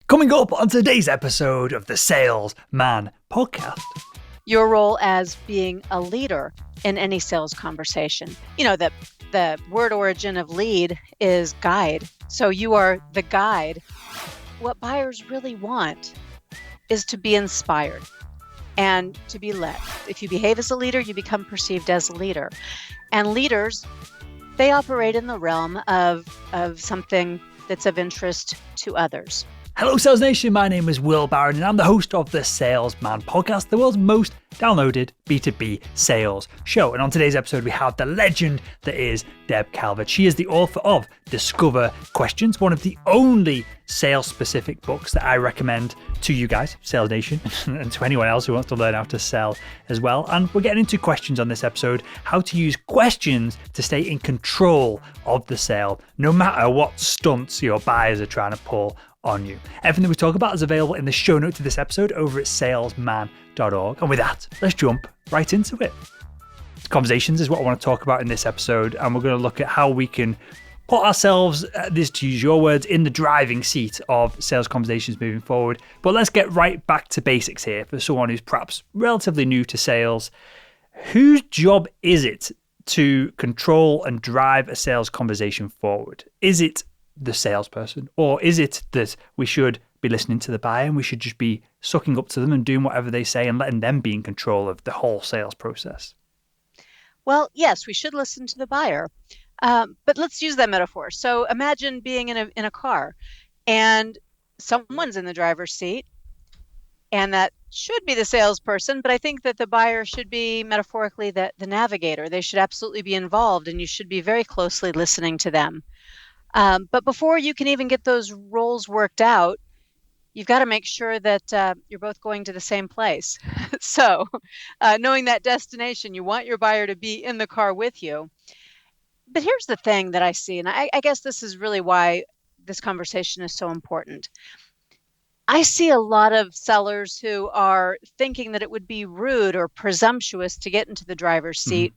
Coming up on today's episode of the Salesman Podcast. Your role as being a leader in any sales conversation. You know, the word origin of lead is guide. So you are the guide. What buyers really want is to be inspired and to be led. If you behave as a leader, you become perceived as a leader. And leaders, they operate in the realm of something that's of interest to others. Hello, Sales Nation. My name is Will Barron, and I'm the host of the Salesman Podcast, the world's most downloaded B2B sales show. And on today's episode, we have the legend that is Deb Calvert. She is the author of Discover Questions, one of the only sales-specific books that I recommend to you guys, Sales Nation, and to anyone else who wants to learn how to sell as well. And we're getting into questions on this episode, how to use questions to stay in control of the sale, no matter what stunts your buyers are trying to pull on you. Everything that we talk about is available in the show notes to this episode over at salesman.org. And with that, let's jump right into it. Conversations is what I want to talk about in this episode, and we're going to look at how we can put ourselves, this to use your words, in the driving seat of sales conversations moving forward. But let's get right back to basics here for someone who's perhaps relatively new to sales. Whose job is it to control and drive a sales conversation forward? Is it the salesperson, or is it that we should be listening to the buyer and we should just be sucking up to them and doing whatever they say and letting them be in control of the whole sales process? Well, yes, we should listen to the buyer, but let's use that metaphor. So imagine being in a car and someone's in the driver's seat, and that should be the salesperson, but I think that the buyer should be metaphorically the navigator. They should absolutely be involved, and you should be very closely listening to them. But before you can even get those roles worked out, you've got to make sure that you're both going to the same place. So knowing that destination, you want your buyer to be in the car with you. But here's the thing that I see, and I guess this is really why this conversation is so important. I see a lot of sellers who are thinking that it would be rude or presumptuous to get into the driver's seat.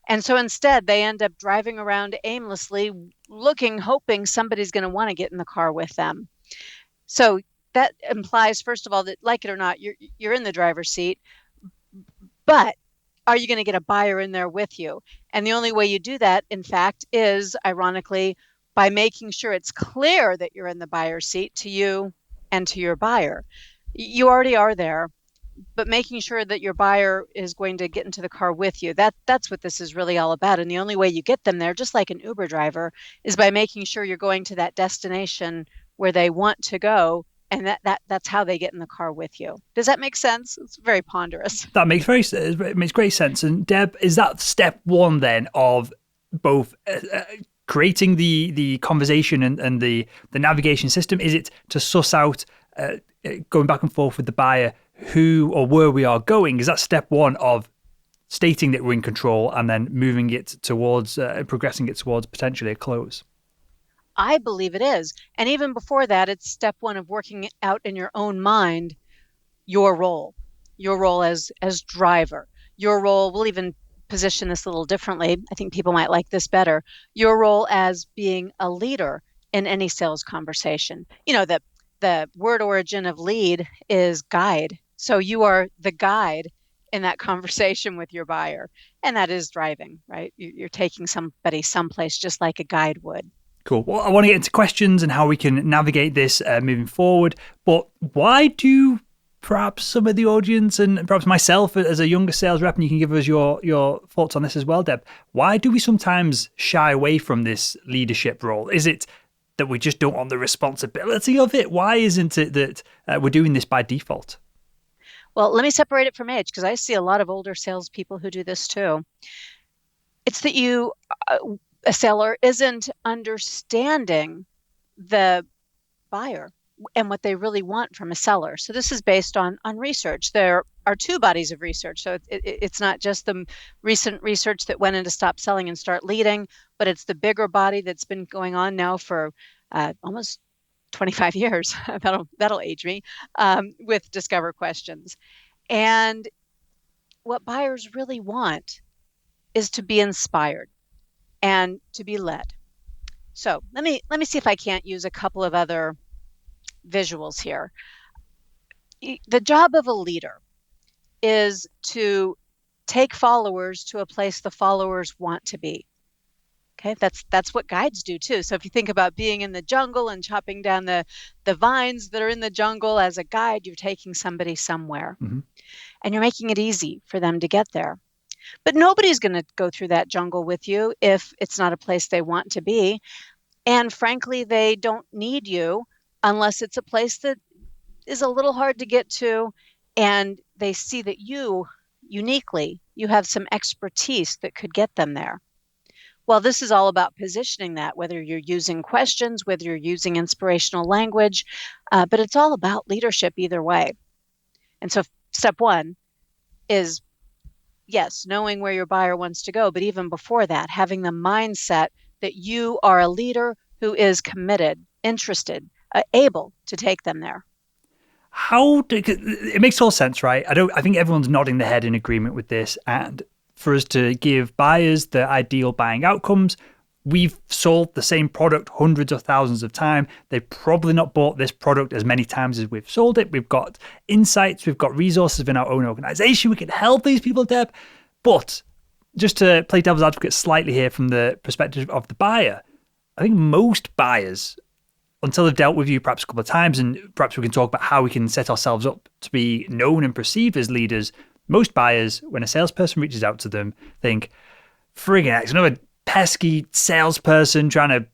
And so instead, they end up driving around aimlessly, looking, hoping somebody's going to want to get in the car with them. So that implies, first of all, that like it or not, you're in the driver's seat, but are you going to get a buyer in there with you? And the only way you do that, in fact, is ironically by making sure it's clear that you're in the buyer's seat to you and to your buyer. You already are there, but making sure that your buyer is going to get into the car with you, that's what this is really all about. And the only way you get them there, just like an Uber driver, is by making sure you're going to that destination where they want to go, and that's how they get in the car with you. Does that make sense? It's very ponderous. That makes great sense. And Deb, is that step one then of both creating the conversation and the navigation system? Is it to suss out going back and forth with the buyer who or where we are going? Is that step one of stating that we're in control and then moving it towards progressing it towards potentially a close? I believe it is. And even before that, it's step one of working out in your own mind your role as driver, your role. We'll even position this a little differently. I think people might like this better. Your role as being a leader in any sales conversation. You know, the word origin of lead is guide. So you are the guide in that conversation with your buyer. And that is driving, right? You're taking somebody someplace just like a guide would. Cool. Well, I want to get into questions and how we can navigate this moving forward. But why do perhaps some of the audience and perhaps myself as a younger sales rep, and you can give us your thoughts on this as well, Deb, why do we sometimes shy away from this leadership role? Is it that we just don't want the responsibility of it? Why isn't it that we're doing this by default? Well, let me separate it from age, because I see a lot of older salespeople who do this too. It's that a seller isn't understanding the buyer and what they really want from a seller. So this is based on research. There are two bodies of research. So it's not just the recent research that went into Stop Selling and Start Leading, but it's the bigger body that's been going on now for almost 25 years. That'll age me, with Discover Questions. And what buyers really want is to be inspired and to be led. So let me see if I can't use a couple of other visuals here. The job of a leader is to take followers to a place the followers want to be. Okay, that's what guides do too. So if you think about being in the jungle and chopping down the vines that are in the jungle as a guide, you're taking somebody somewhere, and you're making it easy for them to get there. But nobody's going to go through that jungle with you if it's not a place they want to be. And frankly, they don't need you unless it's a place that is a little hard to get to, and they see that you have some expertise that could get them there. Well, this is all about positioning that, whether you're using questions, whether you're using inspirational language, but it's all about leadership either way. And so step one is, yes, knowing where your buyer wants to go, but even before that, having the mindset that you are a leader who is committed, interested, able to take them there. It makes all sense, right? I think everyone's nodding their head in agreement with this. And for us to give buyers the ideal buying outcomes, we've sold the same product hundreds of thousands of times. They've probably not bought this product as many times as we've sold it. We've got insights, we've got resources within our own organization. We can help these people, Deb. But just to play devil's advocate slightly here from the perspective of the buyer, I think most buyers, until they've dealt with you perhaps a couple of times, and perhaps we can talk about how we can set ourselves up to be known and perceived as leaders, most buyers, when a salesperson reaches out to them, think, friggin' heck, another pesky salesperson trying to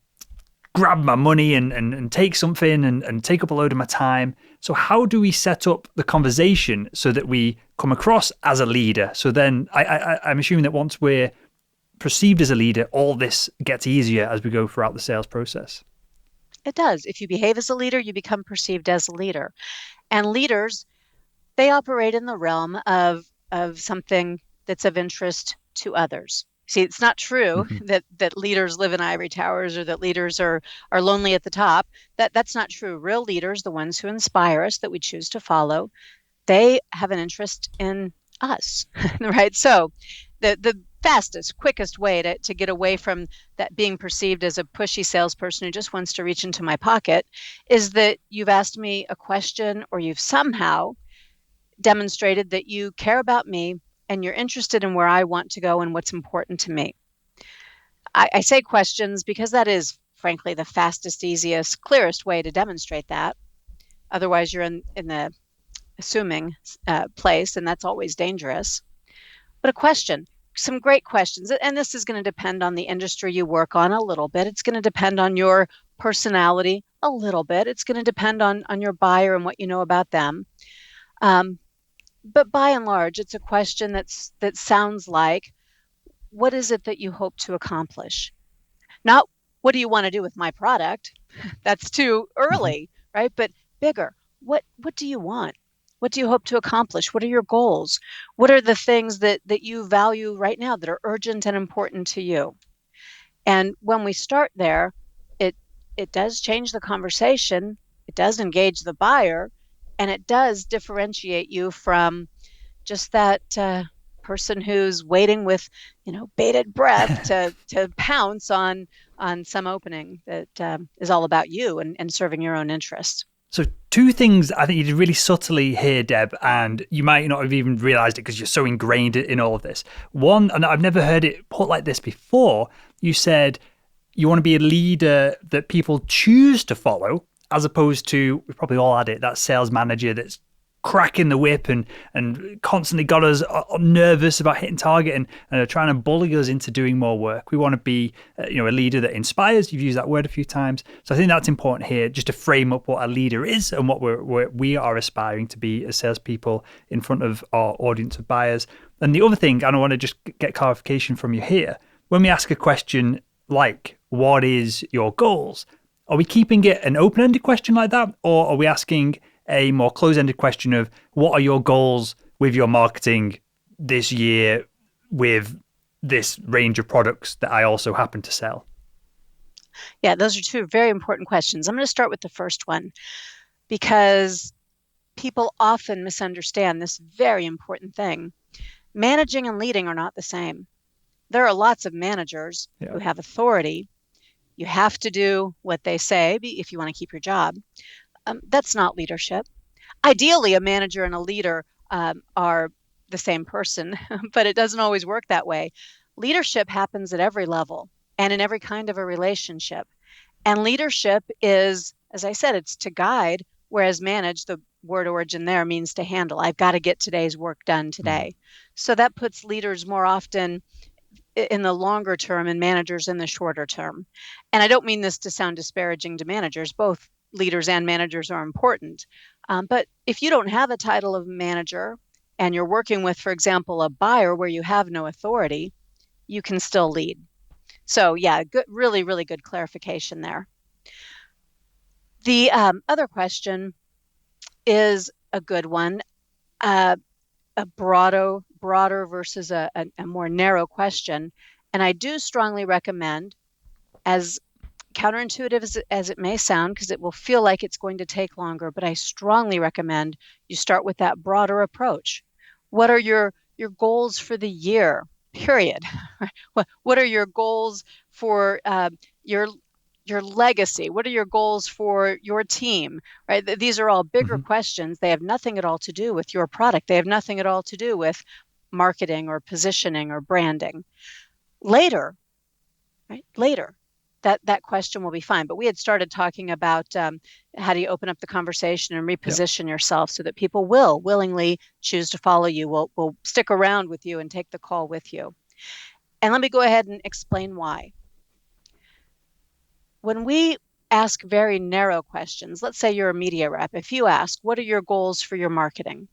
grab my money and take something and take up a load of my time. So how do we set up the conversation so that we come across as a leader? So then I'm assuming that once we're perceived as a leader, all this gets easier as we go throughout the sales process. It does. If you behave as a leader, you become perceived as a leader. And leaders, they operate in the realm of something that's of interest to others. See, it's not true that leaders live in ivory towers or that leaders are lonely at the top. That's not true. Real leaders, the ones who inspire us, that we choose to follow, they have an interest in us, right? So the fastest, quickest way to get away from that being perceived as a pushy salesperson who just wants to reach into my pocket is that you've asked me a question, or you've somehow demonstrated that you care about me and you're interested in where I want to go and what's important to me. I say questions because that is, frankly, the fastest, easiest, clearest way to demonstrate that. Otherwise, you're in the assuming place, and that's always dangerous. But a question, some great questions, and this is going to depend on the industry you work on a little bit. It's going to depend on your personality a little bit. It's going to depend on your buyer and what you know about them. But by and large, it's a question that sounds like, what is it that you hope to accomplish? Not, what do you want to do with my product? That's too early, right? But bigger, what do you want? What do you hope to accomplish? What are your goals? What are the things that you value right now that are urgent and important to you? And when we start there, it does change the conversation. It does engage the buyer, and it does differentiate you from just that person who's waiting with, bated breath to pounce on some opening that is all about you and serving your own interests. So two things I think you did really subtly here, Deb, and you might not have even realized it because you're so ingrained in all of this. One, and I've never heard it put like this before, you said you want to be a leader that people choose to follow, as opposed to, we've probably all had it, that sales manager that's cracking the whip and constantly got us nervous about hitting target and trying to bully us into doing more work. We want to be a leader that inspires. You've used that word a few times. So I think that's important here, just to frame up what a leader is and what we are aspiring to be as salespeople in front of our audience of buyers. And the other thing, and I want to just get clarification from you here, when we ask a question like, what is your goals? Are we keeping it an open-ended question like that? Or are we asking a more close-ended question of, what are your goals with your marketing this year with this range of products that I also happen to sell? Yeah, those are two very important questions. I'm going to start with the first one because people often misunderstand this very important thing. Managing and leading are not the same. There are lots of managers who have authority. You have to do what they say if you want to keep your job. That's not leadership. Ideally, a manager and a leader are the same person, but it doesn't always work that way. Leadership happens at every level and in every kind of a relationship. And leadership is, as I said, it's to guide, whereas manage, the word origin there means to handle. I've got to get today's work done today. So that puts leaders more often in the longer term and managers in the shorter term. And I don't mean this to sound disparaging to managers. Both leaders and managers are important. But if you don't have a title of manager and you're working with, for example, a buyer where you have no authority, you can still lead. So yeah, good, really, really good clarification there. The other question is a good one, a broader versus a more narrow question. And I do strongly recommend, as counterintuitive as it may sound, because it will feel like it's going to take longer, but I strongly recommend you start with that broader approach. What are your goals for the year, period? What are your goals for your legacy? What are your goals for your team? Right? These are all bigger questions. They have nothing at all to do with your product. They have nothing at all to do with marketing or positioning or branding. Later, that question will be fine. But we had started talking about how do you open up the conversation and reposition yourself so that people will willingly choose to follow you, will stick around with you and take the call with you. And let me go ahead and explain why. When we ask very narrow questions, let's say you're a media rep, if you ask, what are your goals for your marketing?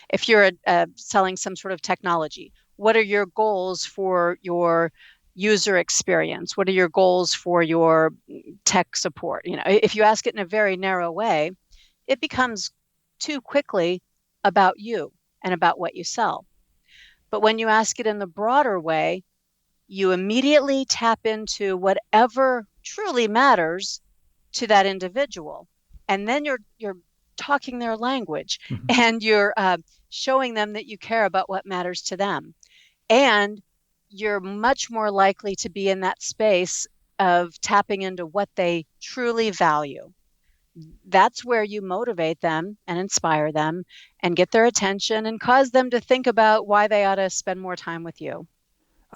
If you're selling some sort of technology, what are your goals for your user experience? What are your goals for your tech support? If you ask it in a very narrow way, it becomes too quickly about you and about what you sell. But when you ask it in the broader way, you immediately tap into whatever truly matters to that individual. And then you're talking their language and you're showing them that you care about what matters to them. And you're much more likely to be in that space of tapping into what they truly value. That's where you motivate them and inspire them and get their attention and cause them to think about why they ought to spend more time with you.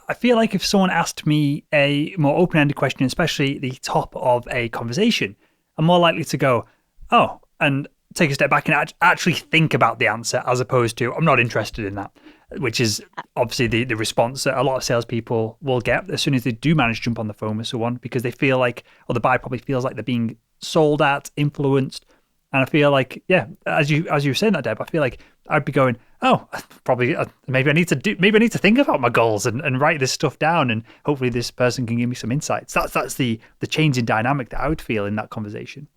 I feel like if someone asked me a more open-ended question, especially at the top of a conversation, I'm more likely to go, oh, and take a step back and actually think about the answer, as opposed to, I'm not interested in that, which is obviously the response that a lot of salespeople will get as soon as they do manage to jump on the phone with someone, because they feel like, or the buyer probably feels like they're being sold at, influenced. And I feel like, yeah, as you were saying that, Deb, I feel like I'd be going, oh, probably maybe I need to think about my goals and write this stuff down, and hopefully this person can give me some insights. That's the change in dynamic that I would feel in that conversation.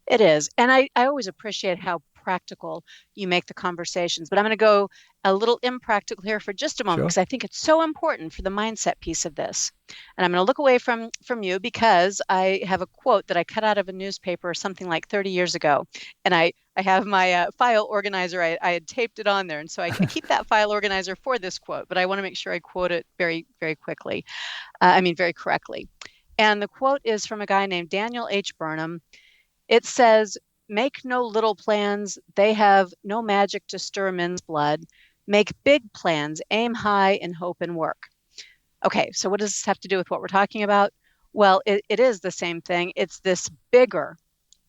It is. And I always appreciate how practical you make the conversations, but I'm going to go a little impractical here for just a moment, because I think it's so important for the mindset piece of this. And I'm going to look away from you, because I have a quote that I cut out of a newspaper something like 30 years ago. And I have my file organizer. I had taped it on there. And so I keep that file organizer for this quote, but I want to make sure I quote it very, very quickly. Very correctly. And the quote is from a guy named Daniel H. Burnham. It says, "Make no little plans. They have no magic to stir men's blood. Make big plans. Aim high in hope and work." Okay, so what does this have to do with what we're talking about? Well, it is the same thing. It's this bigger,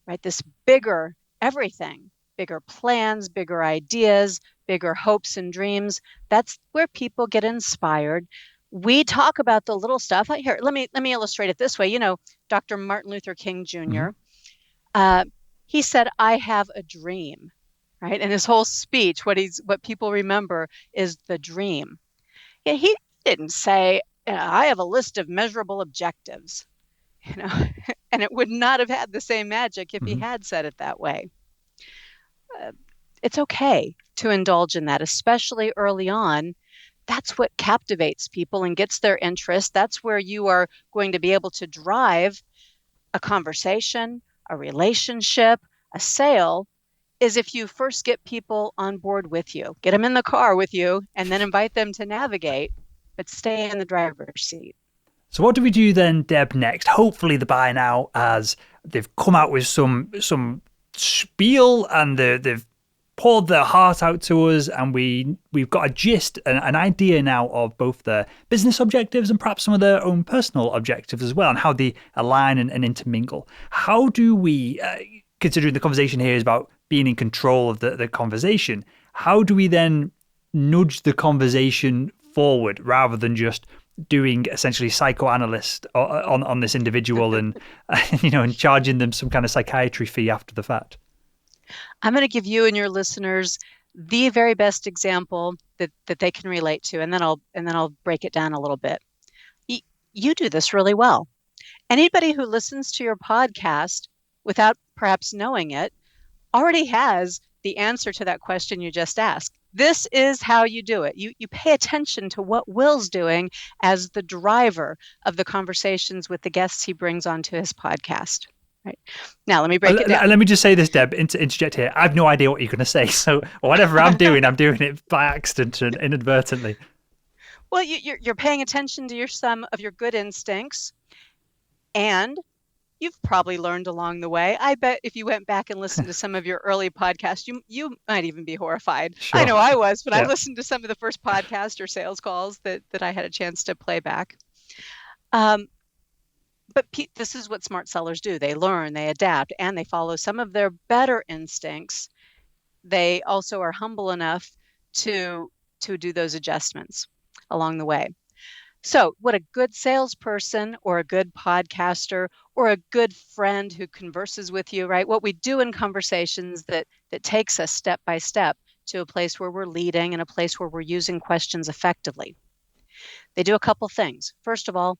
right? This bigger everything, bigger plans, bigger ideas, bigger hopes and dreams. That's where people get inspired. We talk about the little stuff. Here, let me illustrate it this way. Dr. Martin Luther King Jr., he said, "I have a dream," right? And his whole speech, what people remember is the dream. Yeah, he didn't say, "I have a list of measurable objectives," and it would not have had the same magic if he had said it that way. It's okay to indulge in that, especially early on. That's what captivates people and gets their interest. That's where you are going to be able to drive a conversation, a relationship, a sale, is if you first get people on board with you, get them in the car with you, and then invite them to navigate, but stay in the driver's seat. So what do we do then, Deb, next? Hopefully the buyer now, as they've come out with some spiel and they've poured their heart out to us, and we've got a gist, an idea now of both their business objectives and perhaps some of their own personal objectives as well, and how they align and intermingle. How do we, considering the conversation here is about being in control of the conversation, how do we then nudge the conversation forward rather than just doing essentially psychoanalyst on this individual and and charging them some kind of psychiatry fee after the fact? I'm going to give you and your listeners the very best example that they can relate to, and then I'll break it down a little bit. You do this really well. Anybody who listens to your podcast without perhaps knowing it already has the answer to that question you just asked. This is how you do it. You pay attention to what Will's doing as the driver of the conversations with the guests he brings onto his podcast. Right. Now, let me break it down. Let me just say this, Deb, interject here. I have no idea what you're going to say. So whatever I'm doing it by accident and inadvertently. Well, you're paying attention to some of your good instincts, and you've probably learned along the way. I bet if you went back and listened to some of your early podcasts, you might even be horrified. Sure. I know I was, but I listened to some of the first podcast or sales calls that I had a chance to play back. But this is what smart sellers do. They learn, they adapt, and they follow some of their better instincts. They also are humble enough to do those adjustments along the way. So what a good salesperson or a good podcaster or a good friend who converses with you, right? What we do in conversations that takes us step by step to a place where we're leading and a place where we're using questions effectively. They do a couple things. First of all,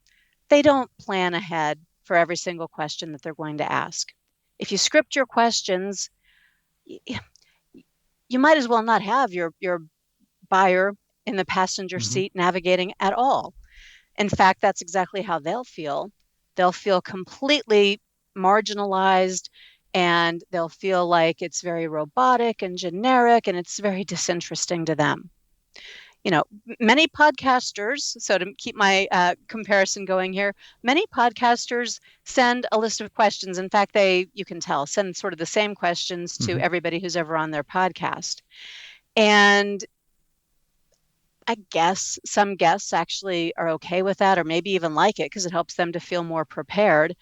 they don't plan ahead for every single question that they're going to ask. If you script your questions, you might as well not have your buyer in the passenger seat navigating at all. In fact, that's exactly how they'll feel. They'll feel completely marginalized, and they'll feel like it's very robotic and generic, and it's very disinteresting to them. Many podcasters, so to keep my comparison going here, many podcasters send a list of questions. In fact, you can tell, send sort of the same questions to everybody who's ever on their podcast. And I guess some guests actually are okay with that, or maybe even like it because it helps them to feel more prepared.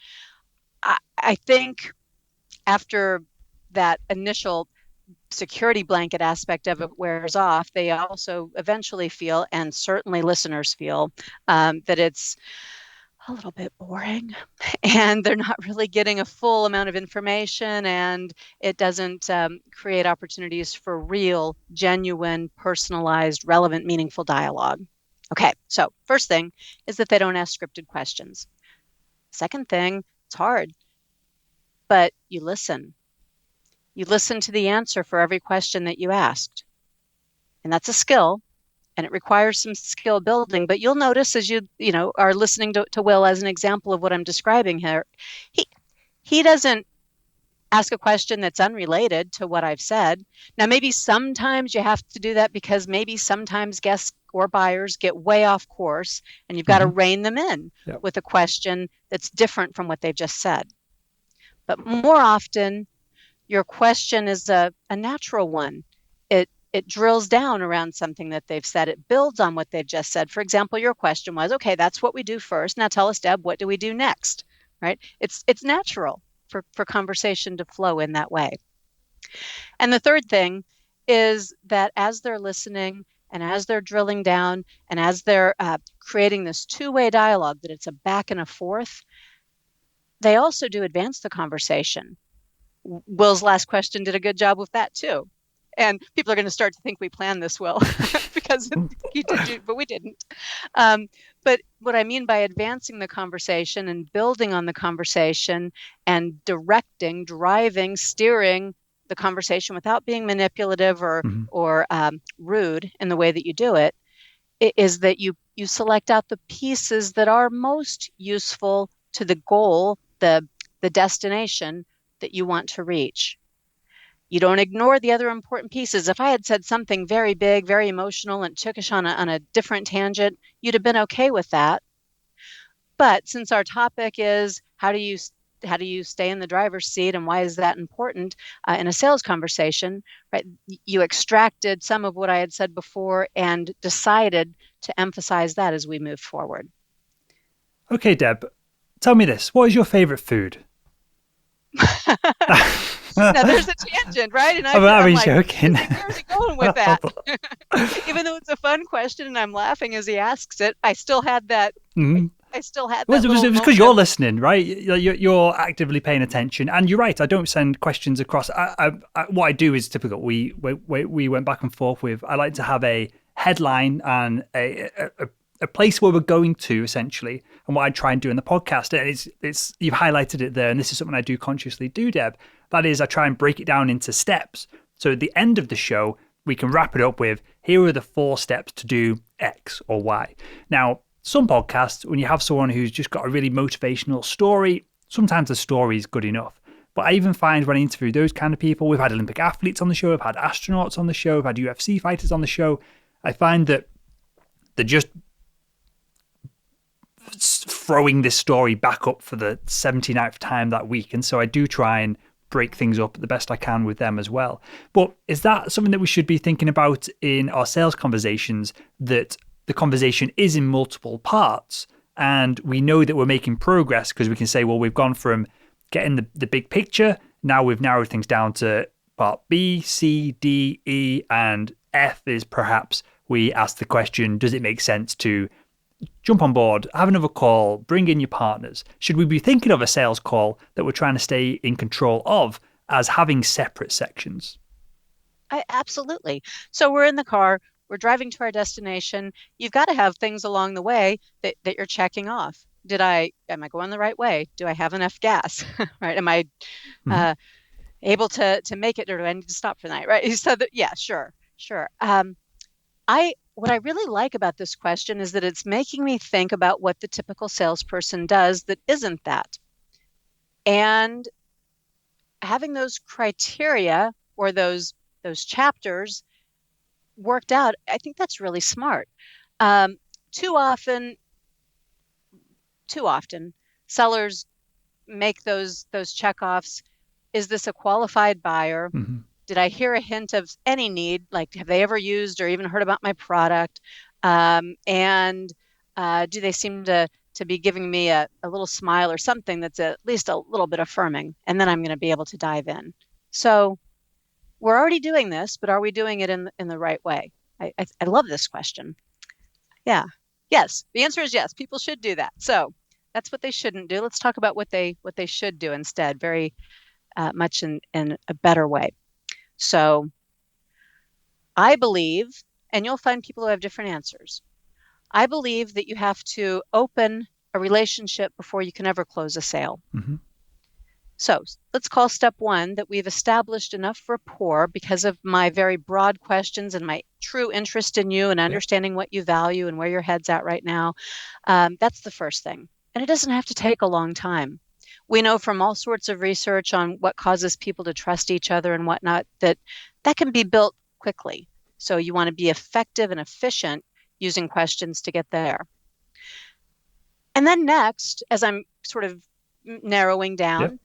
I think after that initial security blanket aspect of it wears off, they also eventually feel, and certainly listeners feel, that it's a little bit boring and they're not really getting a full amount of information, and it doesn't create opportunities for real, genuine, personalized, relevant, meaningful dialogue. Okay, so first thing is that they don't ask scripted questions. Second thing, it's hard, but you listen. You listen to the answer for every question that you asked. And that's a skill, and it requires some skill building. But you'll notice as you are listening to Will as an example of what I'm describing here, he doesn't ask a question that's unrelated to what I've said. Now, maybe sometimes you have to do that because maybe sometimes guests or buyers get way off course, and you've got to rein them in with a question that's different from what they've just said. But more often, your question is a natural one. It drills down around something that they've said. It builds on what they've just said. For example, your question was, okay, that's what we do first. Now tell us, Deb, what do we do next? Right? It's natural for conversation to flow in that way. And the third thing is that as they're listening and as they're drilling down and as they're creating this two-way dialogue, that it's a back and a forth, they also do advance the conversation. Will's last question did a good job with that too. And people are going to start to think we planned this, Will, because he did, but we didn't. But what I mean by advancing the conversation and building on the conversation and directing, driving, steering the conversation without being manipulative or rude in the way that you do it, is that you select out the pieces that are most useful to the goal, the destination that you want to reach. You don't ignore the other important pieces. If I had said something very big, very emotional, and took us on a different tangent, you'd have been okay with that. But since our topic is how do you stay in the driver's seat and why is that important in a sales conversation, right? You extracted some of what I had said before and decided to emphasize that as we move forward. Okay, Deb, tell me this. What is your favorite food? Now there's a tangent, right? And I'm like, joking. Where's he going with that? Even though it's a fun question and I'm laughing as he asks it, I still had that. Mm-hmm. I still had that. It was because you're listening, right? You're actively paying attention, and you're right. I don't send questions across. What I do is typical. We went back and forth with. I like to have a headline and a place where we're going to, essentially, and what I try and do in the podcast. And it's you've highlighted it there, and this is something I do consciously do, Deb. That is, I try and break it down into steps. So at the end of the show, we can wrap it up with, here are the 4 steps to do X or Y. Now, some podcasts, when you have someone who's just got a really motivational story, sometimes the story is good enough. But I even find when I interview those kind of people, we've had Olympic athletes on the show, we've had astronauts on the show, we've had UFC fighters on the show. I find that they're just throwing this story back up for the 79th time that week. And so I do try and break things up the best I can with them as well. But is that something that we should be thinking about in our sales conversations, that the conversation is in multiple parts and we know that we're making progress because we can say, well, we've gone from getting the big picture, now we've narrowed things down to part B, C, D, E, and F is perhaps we ask the question, does it make sense to jump on board, have another call, bring in your partners? Should we be thinking of a sales call that we're trying to stay in control of as having separate sections? Absolutely. So we're in the car, we're driving to our destination. You've got to have things along the way that you're checking off. Am I going the right way? Do I have enough gas? Right? Am I able to make it, or do I need to stop for the night? Right? So yeah, sure. What I really like about this question is that it's making me think about what the typical salesperson does that isn't that. And having those criteria or those chapters worked out, I think that's really smart. Too often, sellers make those checkoffs. Is this a qualified buyer? Mm-hmm. Did I hear a hint of any need? Like, have they ever used or even heard about my product? And do they seem to be giving me a little smile or something that's at least a little bit affirming? And then I'm going to be able to dive in. So we're already doing this, but are we doing it in the right way? I love this question. Yeah. Yes. The answer is yes. People should do that. So that's what they shouldn't do. Let's talk about what they should do instead, very much in a better way. So I believe, and you'll find people who have different answers, I believe that you have to open a relationship before you can ever close a sale. Mm-hmm. So let's call step 1 that we've established enough rapport because of my very broad questions and my true interest in you and understanding what you value and where your head's at right now. That's the first thing. And it doesn't have to take a long time. We know from all sorts of research on what causes people to trust each other and whatnot that can be built quickly. So you want to be effective and efficient using questions to get there. And then next, as I'm sort of narrowing down,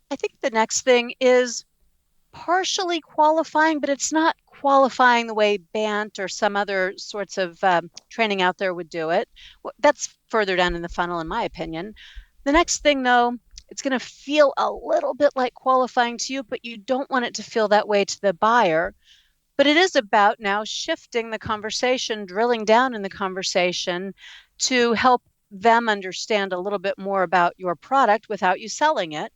I think the next thing is partially qualifying, but it's not qualifying the way BANT or some other sorts of training out there would do it. That's further down in the funnel, in my opinion. The next thing, though, it's going to feel a little bit like qualifying to you, but you don't want it to feel that way to the buyer. But it is about now shifting the conversation, drilling down in the conversation to help them understand a little bit more about your product without you selling it.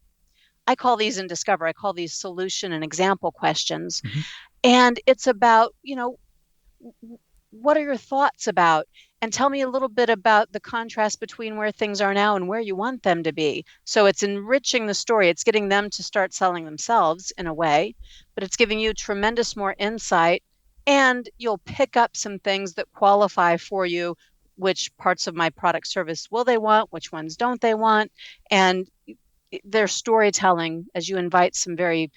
I call these in Discover, I call these solution and example questions. Mm-hmm. And it's about, what are your thoughts about? And tell me a little bit about the contrast between where things are now and where you want them to be. So it's enriching the story. It's getting them to start selling themselves in a way, but it's giving you tremendous more insight. And you'll pick up some things that qualify for you. Which parts of my product service will they want? Which ones don't they want? And their storytelling, as you invite some very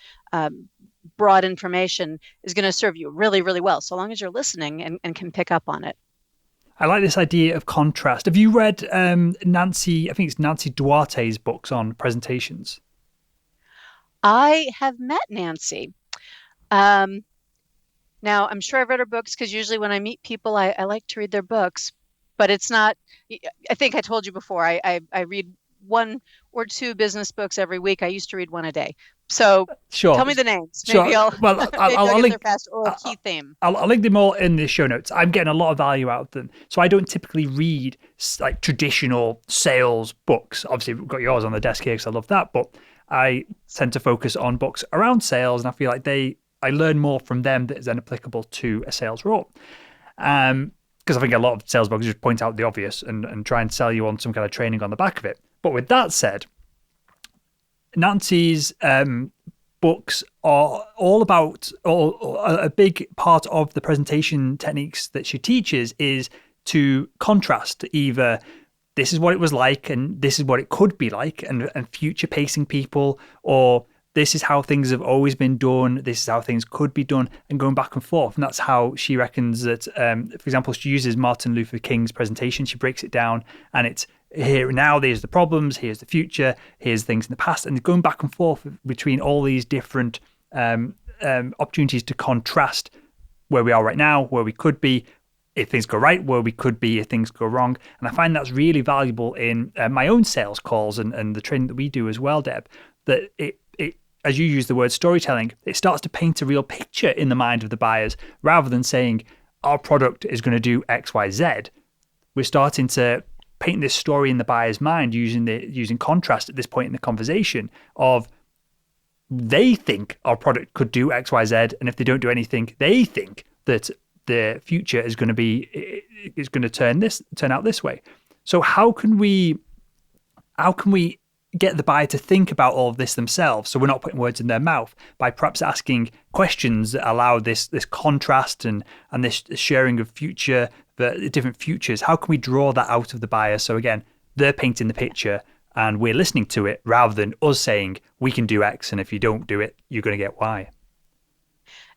broad information, is going to serve you really, really well, so long as you're listening and can pick up on it. I like this idea of contrast. Have you read Nancy Duarte's books on presentations? I have met Nancy. Um, Now, I'm sure I've read her books because usually when I meet people, I like to read their books, but it's not, I think I told you before, I read one or two business books every week. I used to read one a day. So Sure. tell me the names. Sure. Maybe I'll, well, maybe I'll get link, there fast, or a key theme. I'll link them all in the show notes. I'm getting a lot of value out of them. So I don't typically read like traditional sales books. Obviously, we've got yours on the desk here because I love that. But I tend to focus on books around sales, and I feel like I learn more from them that is then applicable to a sales role. Because I think a lot of sales books just point out the obvious and try and sell you on some kind of training on the back of it. But with that said, Nancy's books are all about, or a big part of the presentation techniques that she teaches is to contrast either this is what it was like and this is what it could be like, and future pacing people, or this is how things have always been done, this is how things could be done, and going back and forth. And that's how she reckons that, for example, she uses Martin Luther King's presentation. She breaks it down and it's here now, there's the problems, here's the future, here's things in the past, and going back and forth between all these different opportunities to contrast where we are right now, where we could be if things go right, where we could be if things go wrong. And I find that's really valuable in my own sales calls and the training that we do as well, Deb, that it as you use the word storytelling, it starts to paint a real picture in the mind of the buyers rather than saying our product is going to do X, Y, Z. We're starting to paint this story in the buyer's mind using contrast at this point in the conversation of they think our product could do X, Y, Z, and if they don't do anything, they think that the future is going to turn out this way. So how can we get the buyer to think about all of this themselves, so we're not putting words in their mouth, by perhaps asking questions that allow this contrast and this sharing of the different futures? How can we draw that out of the buyer so again they're painting the picture and we're listening to it rather than us saying we can do X and if you don't do it you're going to get Y?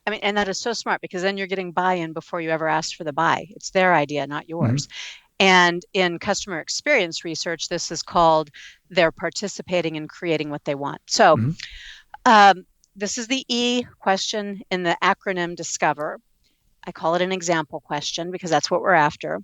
I mean, and that is so smart because then you're getting buy-in before you ever asked for the buy. It's their idea, not yours. Mm-hmm. And in customer experience research, this is called they're participating in creating what they want. So this is the E question in the acronym DISCOVER. I call it an example question because that's what we're after.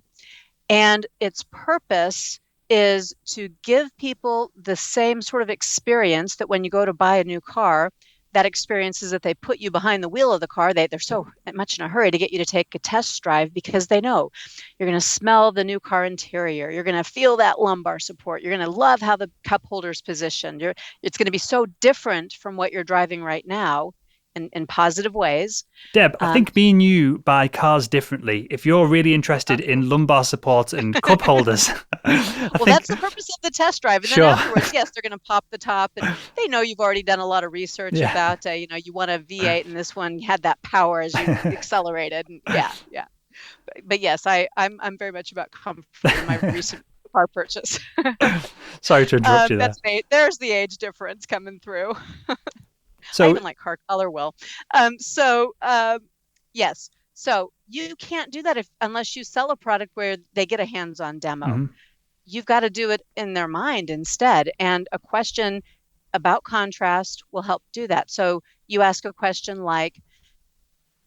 And its purpose is to give people the same sort of experience that when you go to buy a new car, that experience is that they put you behind the wheel of the car. They're so much in a hurry to get you to take a test drive because they know you're going to smell the new car interior. You're going to feel that lumbar support. You're going to love how the cup holder's positioned. It's going to be so different from what you're driving right now in positive ways. Deb, I think me and you buy cars differently. If you're really interested in lumbar support and cup holders. That's the purpose of the test drive. And then afterwards, yes, they're going to pop the top. And they know you've already done a lot of research about, you want a V8 and this one had that power as you accelerated. And yeah. But yes, I'm very much about comfort in my recent car purchase. Sorry to interrupt you there. There's the age difference coming through. So, I even like car color, Will. Yes. So you can't do that unless you sell a product where they get a hands-on demo. Mm-hmm. You've got to do it in their mind instead. And a question about contrast will help do that. So you ask a question like,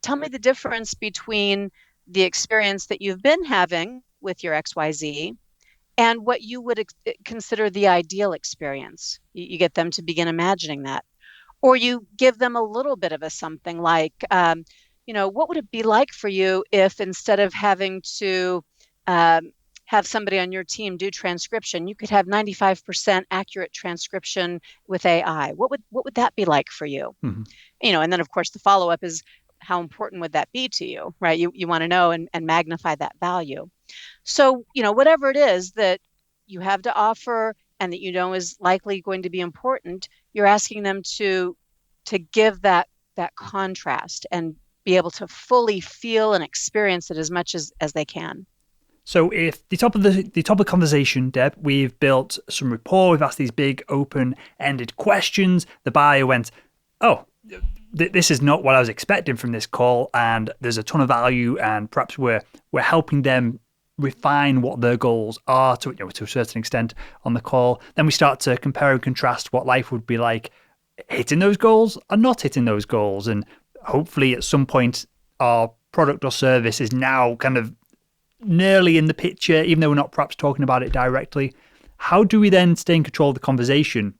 tell me the difference between the experience that you've been having with your XYZ and what you would consider the ideal experience. You get them to begin imagining that. Or you give them a little bit of a something like, what would it be like for you if instead of having to have somebody on your team do transcription, you could have 95% accurate transcription with AI? What would that be like for you? Mm-hmm. And then of course the follow-up is, how important would that be to you, right? You want to know and magnify that value. So, whatever it is that you have to offer and that is likely going to be important, you're asking them to give that contrast and be able to fully feel and experience it as much as they can. So if the top of the conversation, Deb, we've built some rapport, we've asked these big open-ended questions, the buyer went, this is not what I was expecting from this call, and there's a ton of value, and perhaps we're helping them refine what their goals are to a certain extent on the call. Then we start to compare and contrast what life would be like hitting those goals or not hitting those goals. And hopefully at some point our product or service is now kind of nearly in the picture, even though we're not perhaps talking about it directly. How do we then stay in control of the conversation?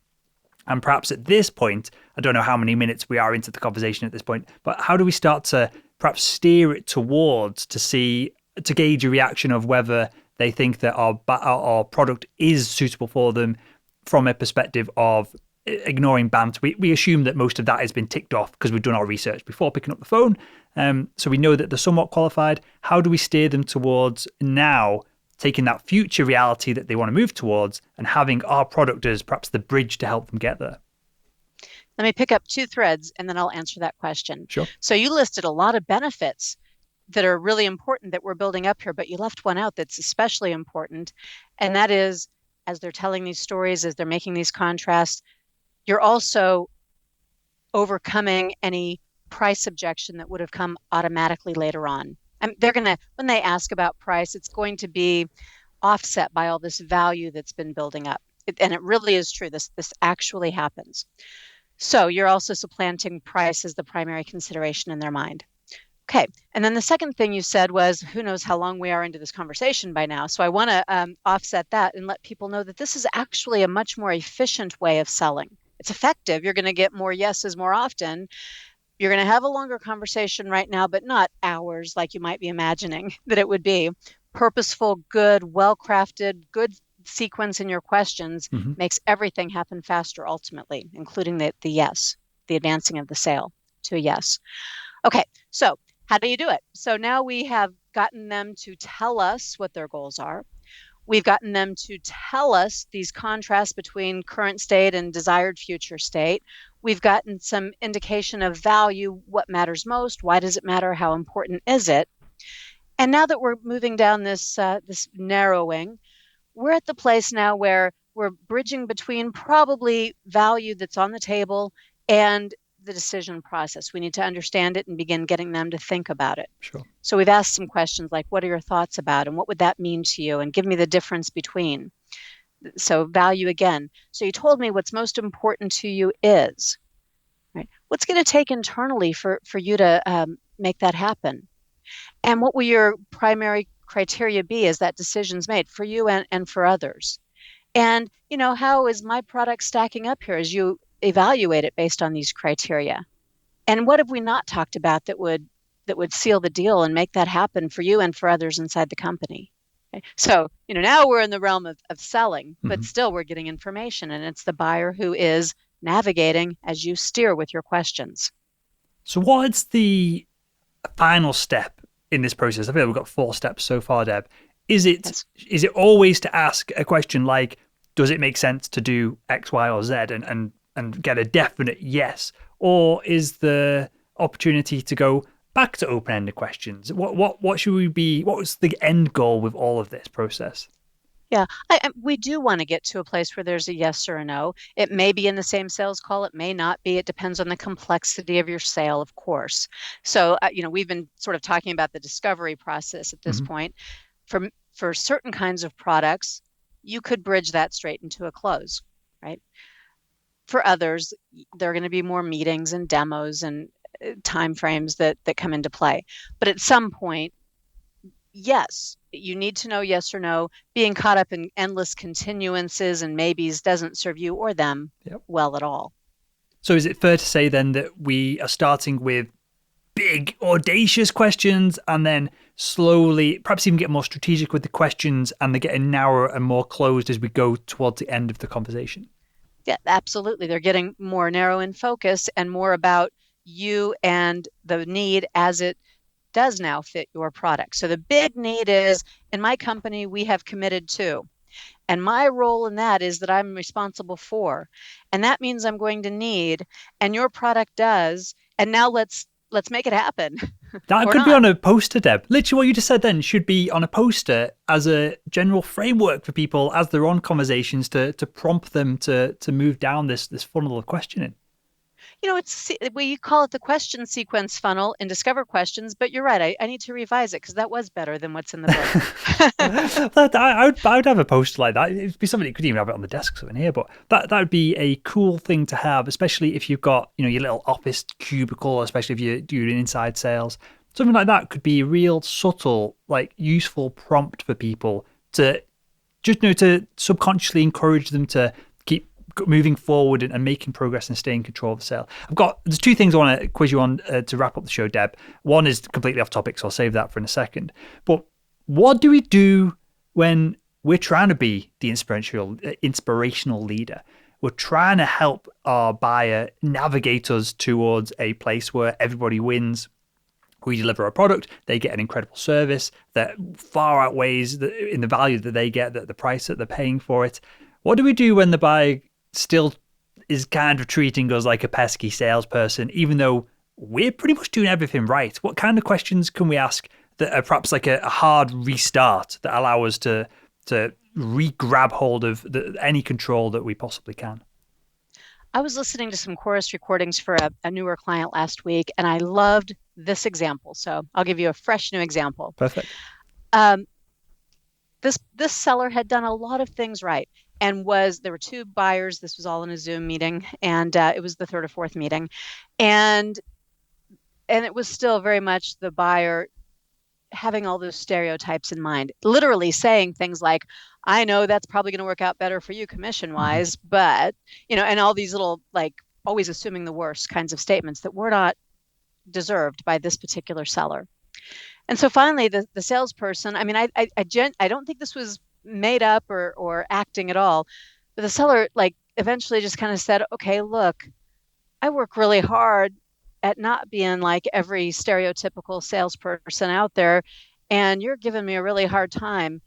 And perhaps at this point, I don't know how many minutes we are into the conversation at this point, but how do we start to perhaps steer it towards to gauge a reaction of whether they think that our product is suitable for them from a perspective of ignoring banter? We assume that most of that has been ticked off because we've done our research before picking up the phone. So we know that they're somewhat qualified. How do we steer them towards now taking that future reality that they want to move towards and having our product as perhaps the bridge to help them get there? Let me pick up two threads and then I'll answer that question. Sure. So you listed a lot of benefits that are really important that we're building up here, but you left one out that's especially important. And that is, as they're telling these stories, as they're making these contrasts, you're also overcoming any price objection that would have come automatically later on. And when they ask about price, it's going to be offset by all this value that's been building up. And it really is true. This actually happens. So you're also supplanting price as the primary consideration in their mind. Okay. And then the second thing you said was, who knows how long we are into this conversation by now. So I want to offset that and let people know that this is actually a much more efficient way of selling. It's effective. You're going to get more yeses more often. You're going to have a longer conversation right now, but not hours like you might be imagining that it would be. Purposeful, good, well-crafted, good sequence in your questions makes everything happen faster ultimately, including the yes, the advancing of the sale to a yes. Okay, so how do you do it? So now we have gotten them to tell us what their goals are. We've gotten them to tell us these contrasts between current state and desired future state. We've gotten some indication of value, what matters most, why does it matter, how important is it? And now that we're moving down this narrowing, we're at the place now where we're bridging between probably value that's on the table and the decision process. We need to understand it and begin getting them to think about it. Sure. So we've asked some questions like, what are your thoughts about, and what would that mean to you? And give me the difference between. So value again. So you told me what's most important to you is, right? What's going to take internally for you to make that happen? And what will your primary criteria be as that decision's made for you and for others? And, how is my product stacking up here as you evaluate it based on these criteria? And what have we not talked about that would seal the deal and make that happen for you and for others inside the company? Okay. So, now we're in the realm of selling, but still we're getting information, and it's the buyer who is navigating as you steer with your questions. So what's the final step in this process? I feel like we've got 4 steps so far, Deb. Is it always to ask a question like, does it make sense to do X, Y, or Z and get a definite yes? Or is the opportunity to go back to open-ended questions? What should we be? What was the end goal with all of this process? Yeah, we do want to get to a place where there's a yes or a no. It may be in the same sales call. It may not be. It depends on the complexity of your sale, of course. So, we've been sort of talking about the discovery process at this point. For certain kinds of products, you could bridge that straight into a close, right? For others, there are going to be more meetings and demos and timeframes that come into play. But at some point, yes, you need to know yes or no. Being caught up in endless continuances and maybes doesn't serve you or them well at all. So is it fair to say then that we are starting with big, audacious questions and then slowly, perhaps even get more strategic with the questions, and they're getting narrower and more closed as we go towards the end of the conversation? Yeah, absolutely. They're getting more narrow in focus and more about you and the need as it does now fit your product. So the big need is, in my company, we have committed to, and my role in that is that I'm responsible for, and that means I'm going to need, and your product does, and now let's make it happen. That could be on a poster, Deb. Literally what you just said then should be on a poster as a general framework for people as they're on conversations to prompt them to move down this funnel of questioning. we call it the question sequence funnel in Discover Questions, but you're right. I need to revise it because that was better than what's in the book. I would have a poster like that. It'd be something you could even have it on the desk something here, but that would be a cool thing to have, especially if you've got, your little office cubicle, especially if you're doing inside sales. Something like that could be a real subtle, useful prompt for people to just to subconsciously encourage them to keep moving forward and making progress and staying in control of the sale. There's two things I want to quiz you on to wrap up the show, Deb. One is completely off topic, so I'll save that for in a second. But what do we do when we're trying to be the inspirational leader? We're trying to help our buyer navigate us towards a place where everybody wins. We deliver a product, they get an incredible service that far outweighs in the value that they get, the price that they're paying for it. What do we do when the buyer still is kind of treating us like a pesky salesperson, even though we're pretty much doing everything right? What kind of questions can we ask that are perhaps like a hard restart that allow us to re-grab hold of any control that we possibly can? I was listening to some chorus recordings for a newer client last week, and I loved this example. So I'll give you a fresh new example. Perfect. This seller had done a lot of things right, and there were two buyers. This was all in a Zoom meeting, and it was the third or fourth meeting, and it was still very much the buyer having all those stereotypes in mind, literally saying things like, I know that's probably going to work out better for you commission wise, but, and all these little, always assuming the worst kinds of statements that were not deserved by this particular seller. And so finally, the salesperson, I don't think this was made up or acting at all, but the seller, eventually just kind of said, okay, look, I work really hard at not being like every stereotypical salesperson out there, and you're giving me a really hard time.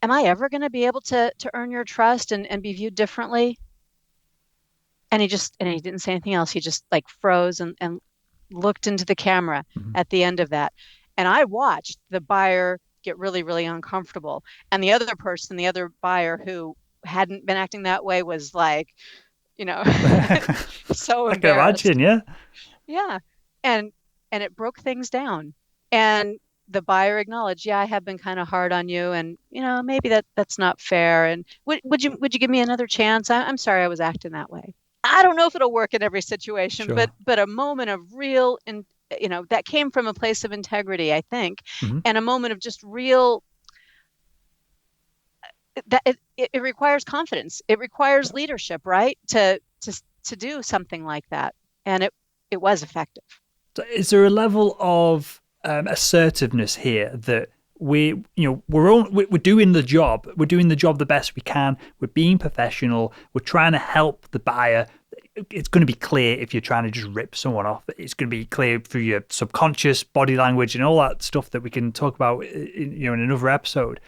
Am I ever going to be able to earn your trust and be viewed differently? And he didn't say anything else. He just froze and looked into the camera at the end of that. And I watched the buyer get really, really uncomfortable. And the other buyer who hadn't been acting that way was so embarrassed. I can imagine, yeah. Yeah. And it broke things down. And the buyer acknowledged, yeah, I have been kind of hard on you, and maybe that's not fair. And would you give me another chance? I'm sorry I was acting that way. I don't know if it'll work in every situation, Sure. but a moment of real, that came from a place of integrity, I think, and a moment of just real. That it requires confidence. It requires leadership, right? To do something like that, and it was effective. So is there a level of assertiveness here that we're doing the job? We're doing the job the best we can. We're being professional. We're trying to help the buyer. It's going to be clear if you're trying to just rip someone off. It's going to be clear through your subconscious body language and all that stuff that we can talk about in another episode.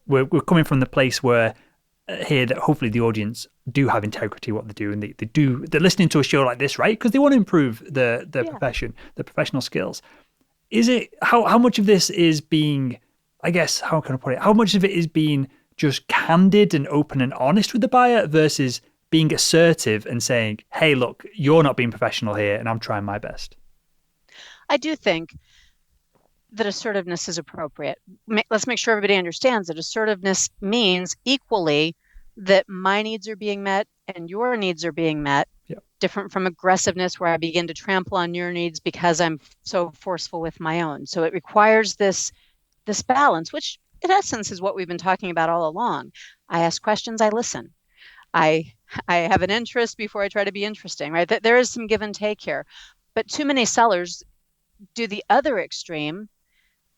We're coming from the place where here that hopefully the audience do have integrity what they do, and they're listening to a show like this, right? Because they want to improve their profession, their professional skills. Is it how much of this is being, I guess, how can I put it? How much of it is being just candid and open and honest with the buyer versus being assertive and saying, hey, look, you're not being professional here and I'm trying my best? I do think that assertiveness is appropriate. Let's make sure everybody understands that assertiveness means equally that my needs are being met and your needs are being met. Yep. Different from aggressiveness where I begin to trample on your needs because I'm so forceful with my own. So it requires this balance, which in essence is what we've been talking about all along. I ask questions, I listen. I have an interest before I try to be interesting, right? There is some give and take here. But too many sellers do the other extreme,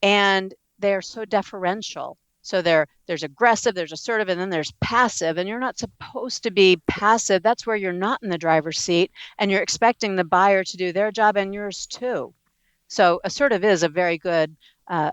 and they're so deferential. So there's aggressive, there's assertive, and then there's passive. And you're not supposed to be passive. That's where you're not in the driver's seat, and you're expecting the buyer to do their job and yours too. So assertive is a very good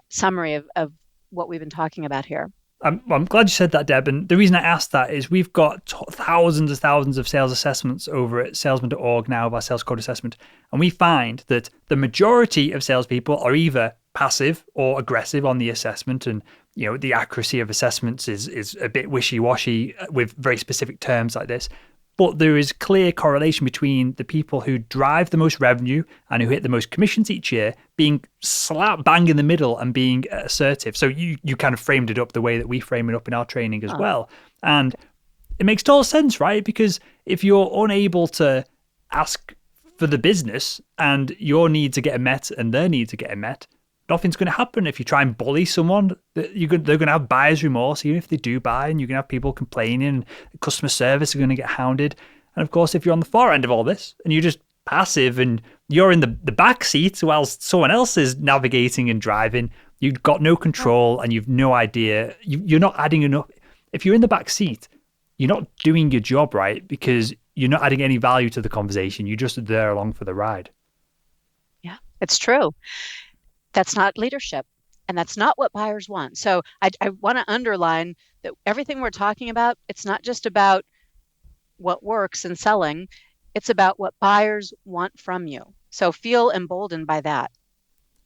summary of what we've been talking about here. I'm glad you said that, Deb. And the reason I asked that is we've got thousands of sales assessments over at salesman.org now of our sales code assessment. And we find that the majority of salespeople are either passive or aggressive on the assessment. And, the accuracy of assessments is a bit wishy-washy with very specific terms like this. but there is clear correlation between the people who drive the most revenue and who hit the most commissions each year being slap bang in the middle and being assertive. So you kind of framed it up the way that we frame it up in our training as well. And it makes total sense, right? Because if you're unable to ask for the business and your needs are getting met and their needs are getting met, nothing's going to happen. If you try and bully someone, they're going to have buyer's remorse, even if they do buy, and you're going to have people complaining, and customer service are going to get hounded. And of course, if you're on the far end of all this and you're just passive and you're in the back seat while someone else is navigating and driving, you've got no control and you've no idea. You're not adding enough. If you're in the back seat, you're not doing your job right because you're not adding any value to the conversation. You're just there along for the ride. Yeah, it's true. That's not leadership, and that's not what buyers want. So I want to underline that everything we're talking about, it's not just about what works in selling. It's about what buyers want from you. So feel emboldened by that.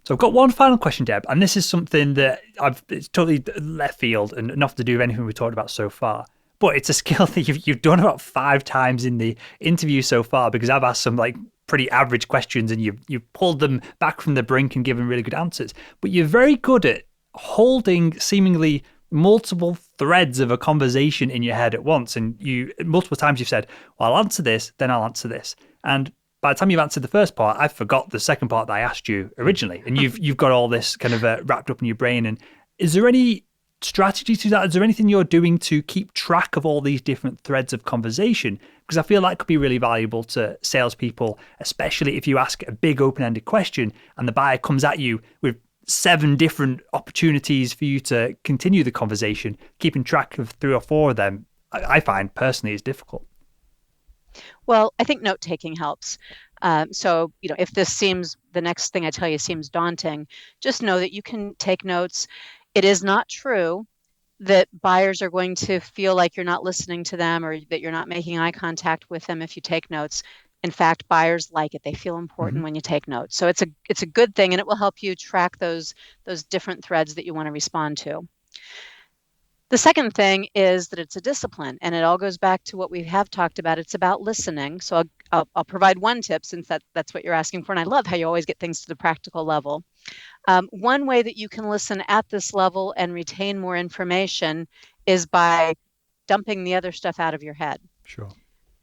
So I've got one final question, Deb, and this is something that it's totally left field and nothing to do with anything we've talked about so far. But it's a skill that you've done about 5 times in the interview so far, because I've asked some pretty average questions and you've pulled them back from the brink and given really good answers. But you're very good at holding seemingly multiple threads of a conversation in your head at once. And multiple times you've said, well, I'll answer this, then I'll answer this. And by the time you've answered the first part, I forgot the second part that I asked you originally. And you've got all this kind of wrapped up in your brain. And is there any strategy to that? Is there anything you're doing to keep track of all these different threads of conversation? Because I feel like it could be really valuable to salespeople, especially if you ask a big open-ended question and the buyer comes at you with 7 different opportunities for you to continue the conversation. Keeping track of 3 or 4 of them, I find personally is difficult. Well, I think note-taking helps. So, if the next thing I tell you seems daunting, just know that you can take notes. It is not true that buyers are going to feel like you're not listening to them or that you're not making eye contact with them if you take notes. In fact, buyers like it. They feel important when you take notes. So it's a good thing, and it will help you track those different threads that you want to respond to. The second thing is that it's a discipline, and it all goes back to what we have talked about. It's about listening. So I'll provide one tip, since that's what you're asking for, and I love how you always get things to the practical level. One way that you can listen at this level and retain more information is by dumping the other stuff out of your head. Sure.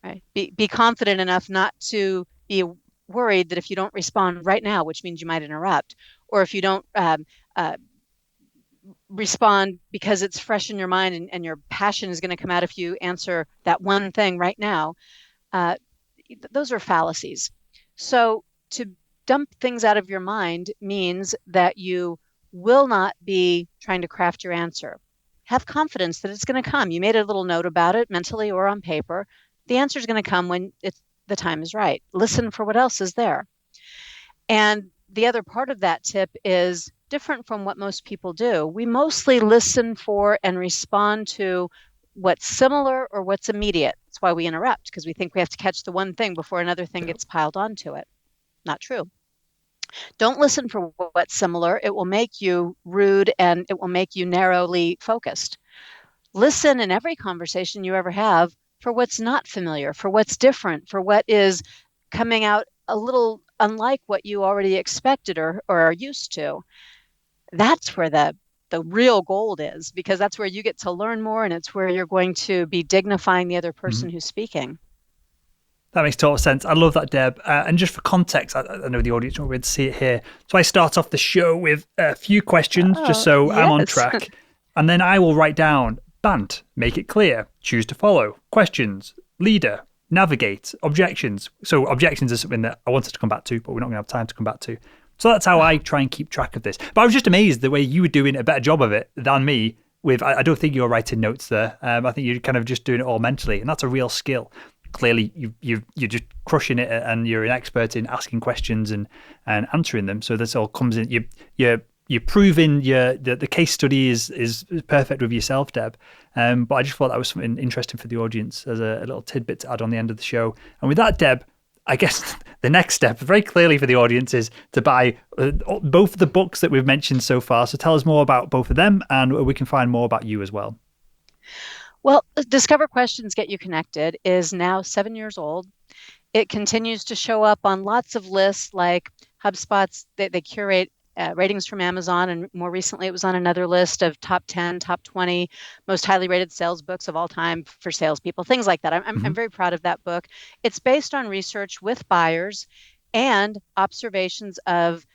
Right. Be confident enough not to be worried that if you don't respond right now, which means you might interrupt, or if you don't respond because it's fresh in your mind and your passion is going to come out if you answer that one thing right now, those are fallacies. So to dump things out of your mind means that you will not be trying to craft your answer. Have confidence that it's going to come. You made a little note about it mentally or on paper. The answer is going to come when the time is right. Listen for what else is there. And the other part of that tip is different from what most people do. We mostly listen for and respond to what's similar or what's immediate. That's why we interrupt, because we think we have to catch the one thing before another thing gets piled onto it. Not true. Don't listen for what's similar. It will make you rude and it will make you narrowly focused. Listen in every conversation you ever have for what's not familiar, for what's different, for what is coming out a little unlike what you already expected or are used to. That's where the real gold is, because that's where you get to learn more, and it's where you're going to be dignifying the other person who's speaking. That makes total sense. I love that, Deb. And just for context, I know the audience won't be able to see it here. So I start off the show with a few questions, just so I'm on track. And then I will write down BANT, make it clear, choose to follow, questions, leader, navigate, objections. So objections is something that I wanted to come back to, but we're not going to have time to come back to. So that's how I try and keep track of this. But I was just amazed the way you were doing a better job of it than me. I don't think you're writing notes there. I think you're kind of just doing it all mentally, and that's a real skill. Clearly, you're just crushing it, and you're an expert in asking questions and answering them. So this all comes in. You're proving the case study is perfect with yourself, Deb. But I just thought that was something interesting for the audience as a little tidbit to add on the end of the show. And with that, Deb, I guess the next step, very clearly for the audience, is to buy both of the books that we've mentioned so far. So tell us more about both of them, and we can find more about you as well. Well, Discover Questions Get You Connected is now 7 years old. It continues to show up on lots of lists like HubSpot's, they curate ratings from Amazon, and more recently it was on another list of top 10, top 20 most highly rated sales books of all time for salespeople, things like that. I'm very proud of that book. It's based on research with buyers and observations of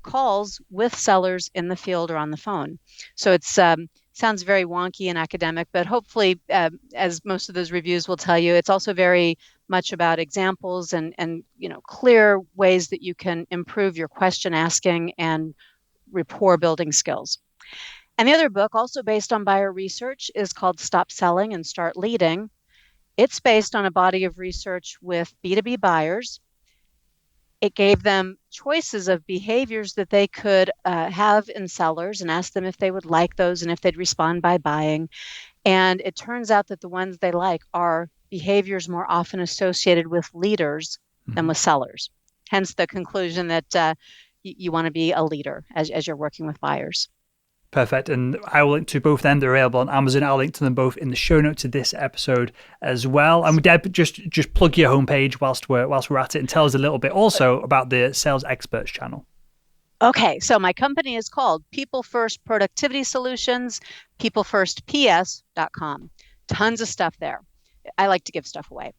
calls with sellers in the field or on the phone. So it's sounds very wonky and academic, but hopefully, as most of those reviews will tell you, it's also very much about examples and clear ways that you can improve your question asking and rapport building skills. And the other book, also based on buyer research, is called Stop Selling and Start Leading. It's based on a body of research with B2B buyers. It gave them choices of behaviors that they could have in sellers and asked them if they would like those and if they'd respond by buying. And it turns out that the ones they like are behaviors more often associated with leaders than with sellers. Hence the conclusion that you want to be a leader as you're working with buyers. Perfect. And I will link to both of them. They're available on Amazon. I'll link to them both in the show notes of this episode as well. And Deb, just plug your homepage whilst we're at it, and tell us a little bit also about the Sales Experts channel. Okay, so my company is called People First Productivity Solutions, peoplefirstps.com. Tons of stuff there. I like to give stuff away.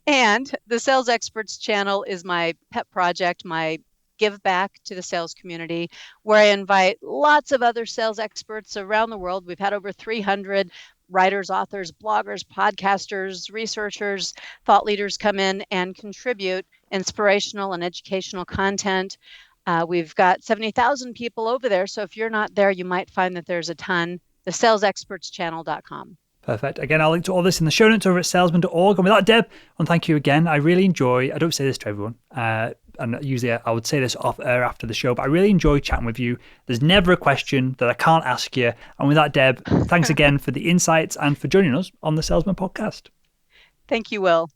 And the Sales Experts channel is my pet project, my give back to the sales community, where I invite lots of other sales experts around the world. We've had over 300 writers, authors, bloggers, podcasters, researchers, thought leaders come in and contribute inspirational and educational content. We've got 70,000 people over there. So if you're not there, you might find that there's a ton. thesalesexpertschannel.com. Perfect. Again, I'll link to all this in the show notes over at salesman.org. And with that, Deb, and thank you again. I really enjoy, I don't say this to everyone, and usually I would say this off air after the show, but I really enjoy chatting with you. There's never a question that I can't ask you. And with that, Deb, thanks again for the insights and for joining us on the Salesman Podcast. Thank you, Will.